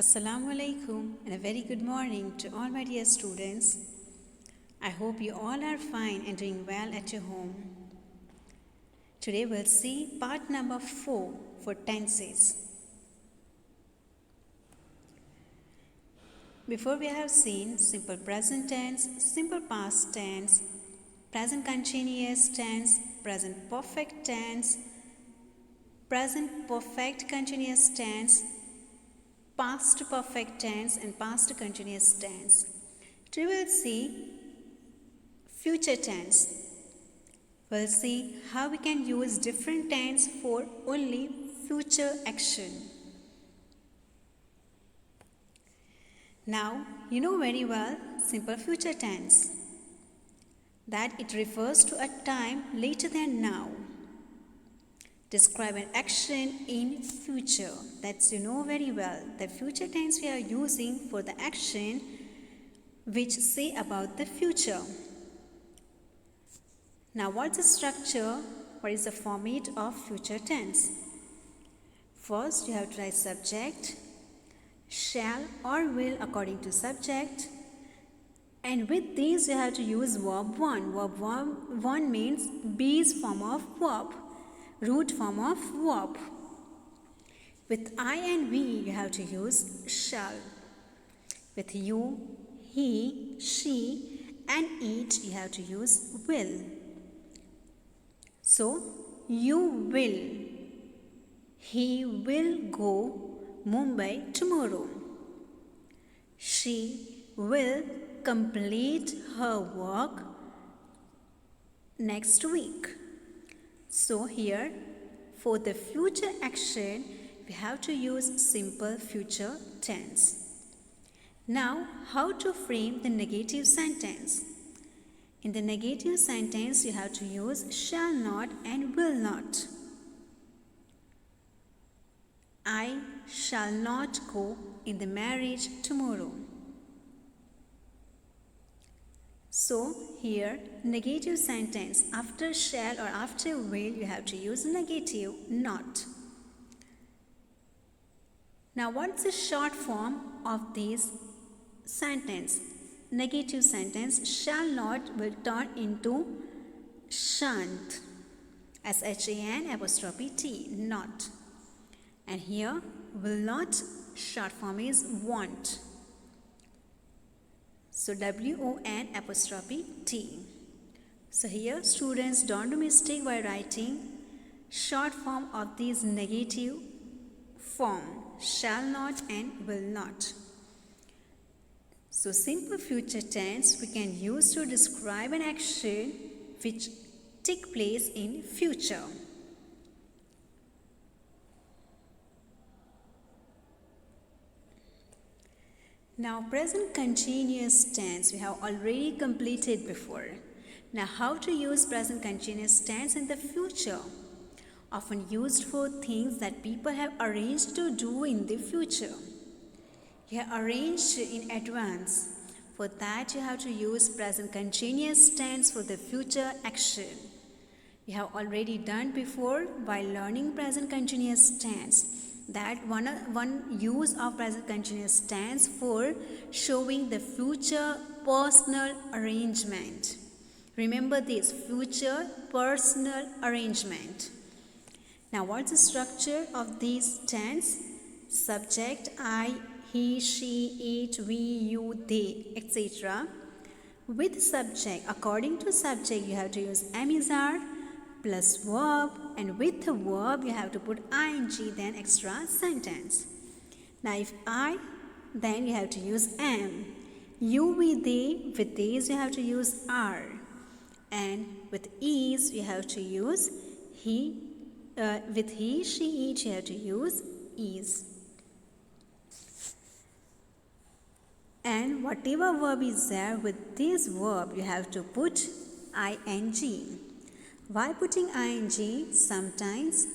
Assalamu alaikum and a very good morning to all my dear students. I hope you all are fine and doing well at your home. Today we'll see part number 4 for tenses. Before we have seen simple present tense, simple past tense, present continuous tense, present perfect tense, present perfect continuous tense, past perfect tense and past continuous tense. Today we'll see future tense. We'll see how we can use different tense for only future action. Now, you know very well simple future tense, that it refers to a time later than now. Describe an action in future. That's you know very well. The future tense we are using for the action which say about the future. Now what's the structure? What is the format of future tense? First you have to write subject, shall or will according to subject, and with these you have to use verb 1. Verb 1 means base form of verb, root form of verb. With I and we you have to use shall. With you, he, she and it you have to use will. So you will, he will go Mumbai tomorrow. She will complete her work next week. So here for the future action we have to use simple future tense. Now how to frame the negative sentence? In the negative sentence you have to use shall not and will not. I shall not go in the marriage tomorrow. So here negative sentence, after shall or after will you have to use negative not. Now what's the short form of this sentence? Negative sentence shall not will turn into shan't, SHAN', not. And here will not short form is won't. So WON'. So here students don't do mistake by writing short form of these negative form, shall not and will not. So simple future tense we can use to describe an action which take place in future. Now present continuous tense we have already completed before. Now how to use present continuous tense in the future? Often used for things that people have arranged to do in the future. You have arranged in advance. For that you have to use present continuous tense for the future action. We have already done before while learning present continuous tense, that one use of present continuous tense for showing the future personal arrangement. Remember this, future personal arrangement. Now what's the structure of this tense? Subject I, he, she, it, we, you, they, etc. With subject, according to subject you have to use amizar plus verb, and with the verb you have to put ing, then extra sentence. Now if I, then you have to use am. You, we, they, with these you have to use are. And with is you have to use he, with he, she, it you have to use is. And whatever verb is there, with this verb you have to put ing. Why putting ing? Sometimes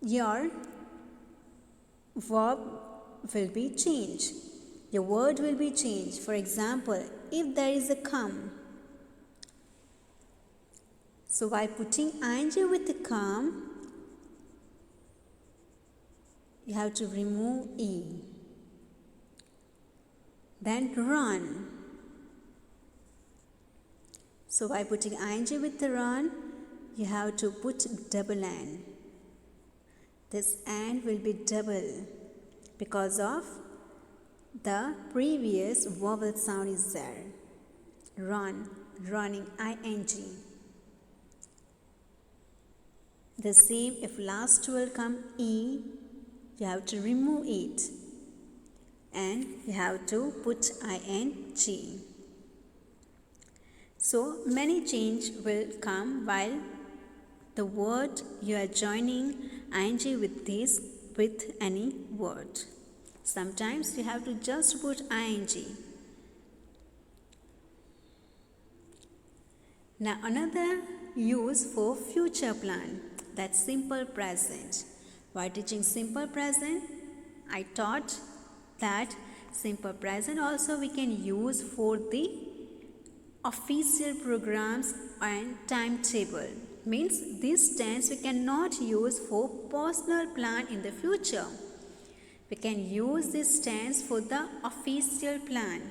your verb will be changed. Your word will be changed. For example, if there is a come. So by putting ing with the come, you have to remove e. Then run. So by putting ing with the run, you have to put double n. This n will be double because of the previous vowel sound is there. Run, running, ing. The same, if last will come e, you have to remove it and you have to put ing. So many change will come while the word you are joining ing with any word. Sometimes you have to just put ing. Now another use for future plan, that's simple present. While teaching simple present, I taught that simple present also we can use for the official programs and timetable. Means this tense we cannot use for personal plan in the future. We can use this tense for the official plan,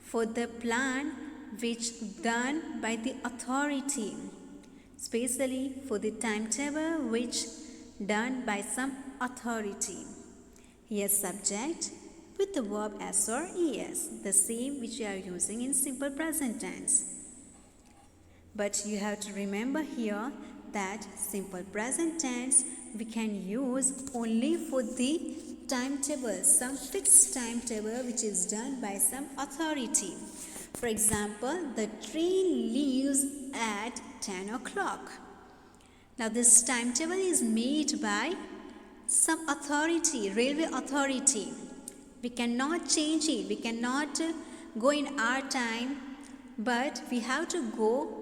for the plan which done by the authority, especially for the timetable which done by some authority. Here subject with the verb s or es, the same which we are using in simple present tense. But you have to remember here that simple present tense we can use only for the timetable, some fixed timetable which is done by some authority. For example, the train leaves at 10 o'clock. Now this timetable is made by some authority, railway authority. We cannot change it, we cannot go in our time, but we have to go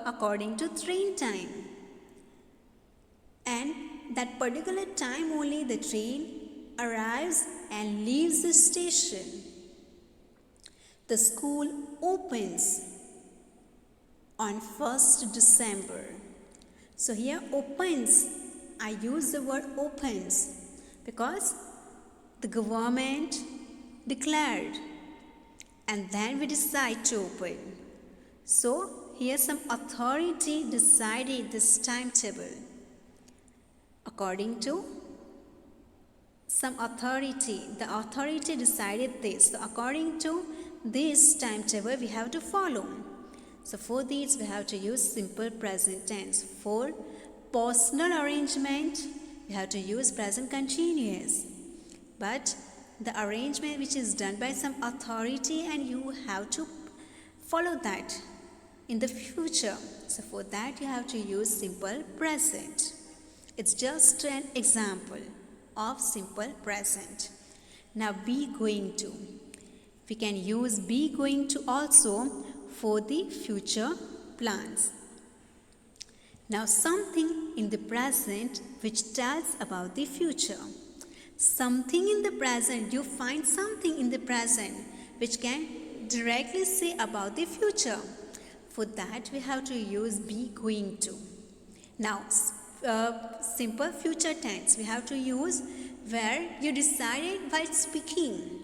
according to train time. And that particular time only the train arrives and leaves the station. The school opens on 1st December. So here opens, I use the word opens because the government declared and then we decide to open. So here some authority decided this timetable. According to some authority, the authority decided this. So according to this timetable we have to follow. So for these we have to use simple present tense. For personal arrangement we have to use present continuous. But the arrangement which is done by some authority and you have to follow that in the future. So for that you have to use simple present. It's just an example of simple present. Now be going to. We can use be going to also for the future plans. Now something in the present which tells about the future. Something in the present, you find something in the present which can directly say about the future. For that we have to use be going to. Now simple future tense we have to use where you decided while speaking.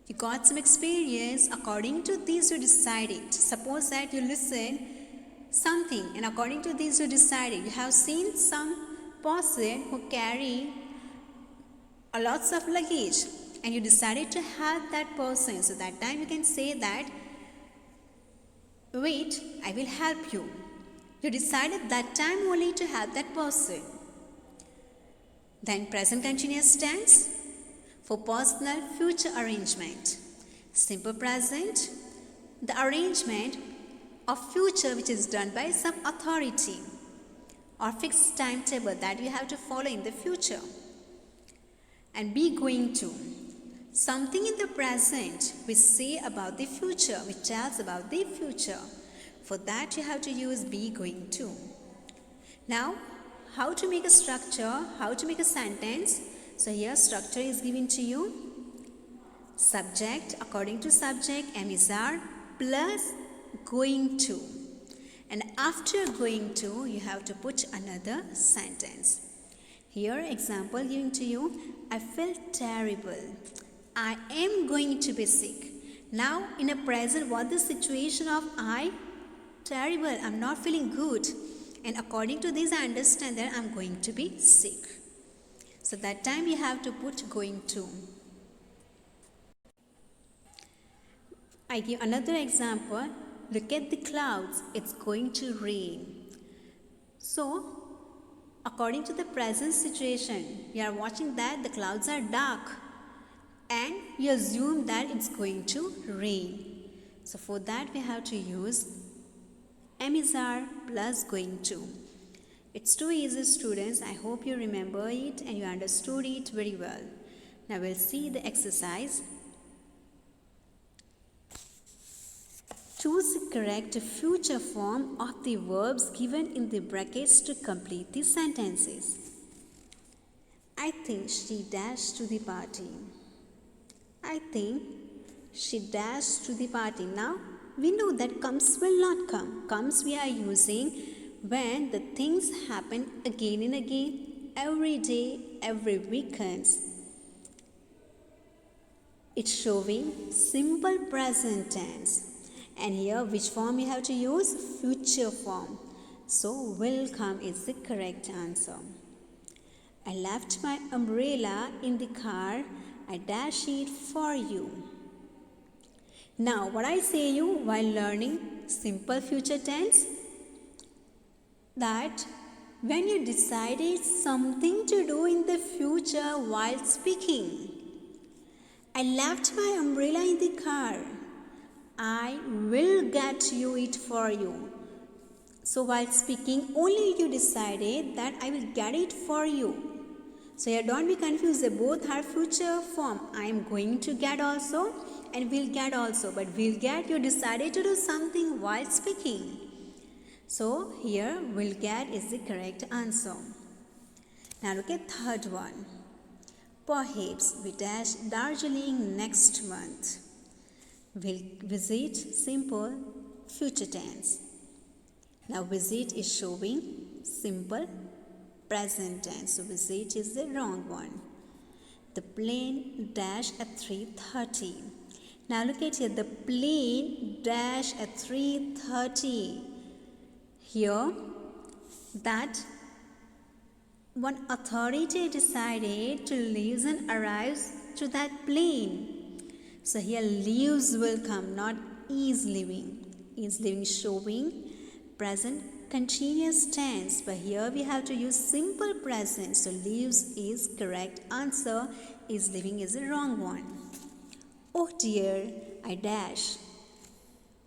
You got some experience, according to this you decided. Suppose that you listen something and according to this you decided. You have seen some person who carry a lots of luggage and you decided to help that person. So that time you can say that, wait, I will help you. You decided that time only to help that person. Then present continuous tense for personal future arrangement. Simple present, the arrangement of future which is done by some authority or fixed timetable that you have to follow in the future. And be going to, something in the present which say about the future, which tells about the future. For that you have to use be going to. Now how to make a structure, how to make a sentence. So here structure is given to you. Subject, according to subject, am is are plus going to. And after going to, you have to put another sentence. Here example given to you, I felt terrible. I am going to be sick. Now in a present, what the situation of I? Terrible, I'm not feeling good. And according to this, I understand that I'm going to be sick. So that time you have to put going to. I give another example. Look at the clouds. It's going to rain. So, according to the present situation, you are watching that the clouds are dark and you assume that it's going to rain. So, for that we have to use am plus going to. It's too easy, students. I hope you remember it and you understood it very well. Now we'll see the exercise. Choose the correct future form of the verbs given in the brackets to complete the sentences. I think she dashed to the party. I think she dashed to the party. Now we know that comes will not come. Comes we are using when the things happen again and again, every day, every weekend. It's showing simple present tense. And here which form you have to use? Future form. So will come is the correct answer. I left my umbrella in the car. I dash it for you. Now what I say you while learning simple future tense, that when you decided something to do in the future while speaking, I left my umbrella in the car. I will get you it for you. So while speaking, only you decided that I will get it for you. So here don't be confused. They both are future form. I am going to get also and will get also. But will get, you decided to do something while speaking. So here will get is the correct answer. Now look at third one. Perhaps we dash Darjeeling next month. Will visit simple future tense. Now visit is showing simple present tense. So visit is the wrong one. The plane dash at 3:30. Now look at here. The plane dash at 3:30. Here that one authority decided to leave and arrives to that plane. So here leaves will come, not is leaving. Is leaving showing present continuous tense, but here we have to use simple present. So leaves is correct answer. Is leaving is the wrong one. Oh dear, I dash.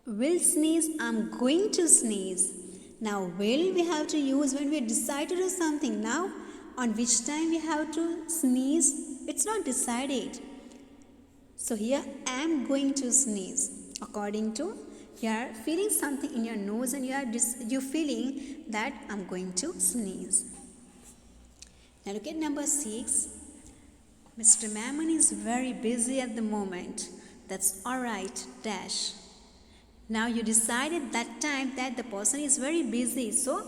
Will sneeze, I'm going to sneeze. Now will we have to use when we decide to do something. Now on which time we have to sneeze, it's not decided. So here I am going to sneeze. According to you are feeling something in your nose and you're feeling that I'm going to sneeze. Now look at number 6. Mr. Mammon is very busy at the moment. That's alright, dash. Now you decided that time that the person is very busy, so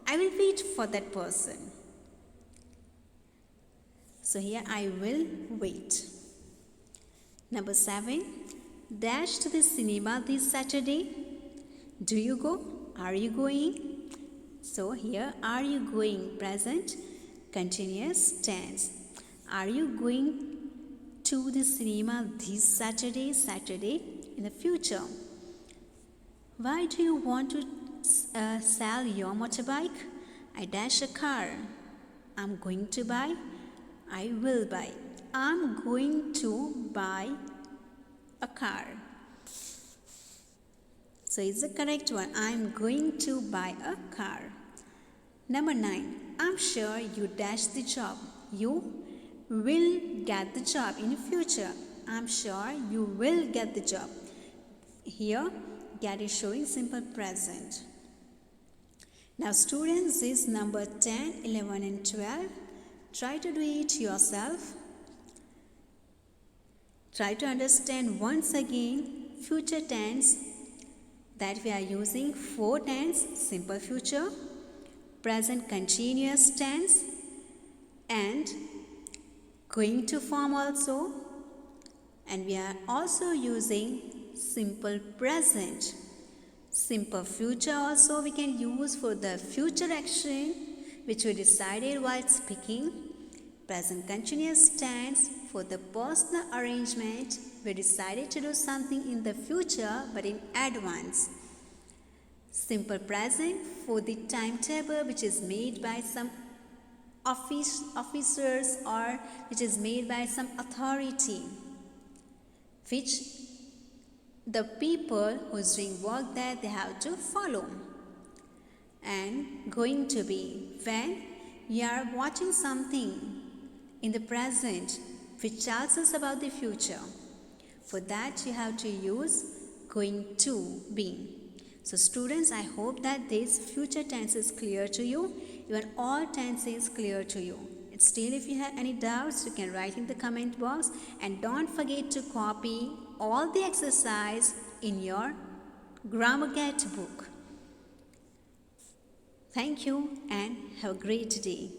I will wait for that person. So here I will wait. Number 7. Dash to the cinema this Saturday. Do you go? Are you going? So here are you going? Present continuous tense. Are you going to the cinema this Saturday? Saturday in the future. Why do you want to sell your motorbike? I dash a car. I'm going to buy. I will buy. I'm going to buy a car. So it's the correct one. I'm going to buy a car. Number 9. I'm sure you dash the job. You will get the job in the future. I'm sure you will get the job. Here, get is showing simple present. Now students, this number 10, 11 and 12. Try to do it yourself. Try to understand once again future tense that we are using 4 tense, simple future, present continuous tense and going to form also, And we are also using simple present. Simple future also we can use for the future action which we decided while speaking. Present continuous tense for the personal arrangement. We decided to do something in the future but in advance. Simple present for the timetable which is made by some officers or which is made by some authority, which the people who is doing work there they have to follow. And going to be when you are watching something in the present which tells us about the future. For that you have to use going to be. So students, I hope that this future tense is clear to you. Even all tense is clear to you. Still, if you have any doubts, you can write in the comment box. And don't forget to copy all the exercise in your GrammarGet book. Thank you and have a great day.